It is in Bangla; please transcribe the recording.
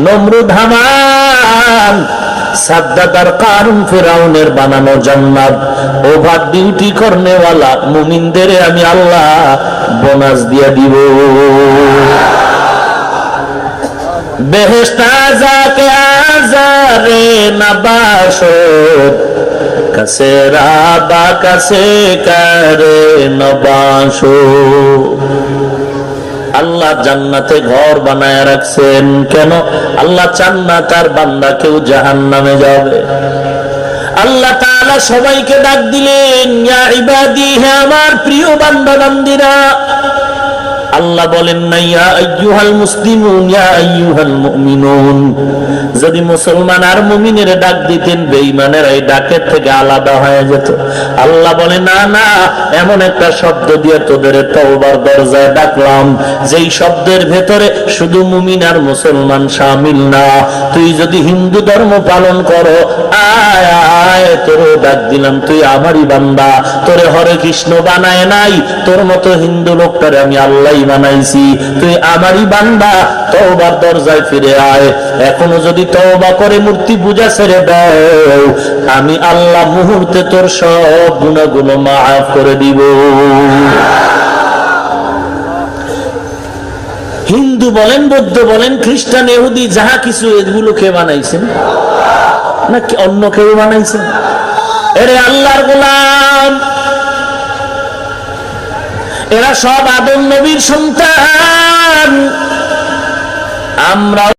নমরুদ হামান সাদ্দাত আর কারুন ফিরাউনের বানানো জান্নাত ওভার ডিউটি করনেওয়ালা মুমিনদের আমি আল্লাহ বোনাস দিয়ে দিব। বেহেশত আযাকে আযারে নবাশত কাছে রাবা কাছে করে নবাশো। আল্লাহ জান্নাতে ঘর বানায় রাখছেন কেন? আল্লাহ চান না তার বান্দা কেউ জাহান্নামে যাবে। আল্লাহ তাআলা সবাইকে ডাক দিলেন, ইয়া ইবাদি, হে আমার প্রিয় বান্দা বান্দিরা। আল্লাহ বলেন না ইয়া আইয়ুহাল মুসলিমুন, ইয়া আইয়ুহাল মুমিনুন। যদি মুসলমান আর মুমিনের ডাক দিতেন, বেঈমানেরা এই ডাকের থেকে আলাদা হয়ে যেত। আল্লাহ বলে না না, এমন একটা শব্দ দিয়ে তোদের তওবার দরজায় ডাকলাম যেই শব্দের ভেতরে শুধু মুমিন আর মুসলমান শামিল না। তুই যদি হিন্দু ধর্ম পালন করো, আয় আয়, তোরে ডাক দিলাম, তুই আমারই বান্দা। তোরে হরে কৃষ্ণ বানায় নাই, তোর মতো হিন্দু লোকটারে আমি আল্লাহ বানাইছি, তুই আমারই বান্দা। তওবার দরজায় ফিরে আয়। এখনো যদি তওবা করে মূর্তি পূজা ছেড়ে দাও, আমি আল্লাহ মুহূর্তে তোর সব গুনাহগুলো মাফ করে দিব। হিন্দু বলেন, বৌদ্ধ বলেন, খ্রিস্টান, ইহুদি, যাহা কিছু, এগুলো কে বানাইছেন? নাকি অন্য কেউ বানাইছেন? এরে আল্লাহর গোলাম, এরা সব আদম নবীর সন্তান। আমরা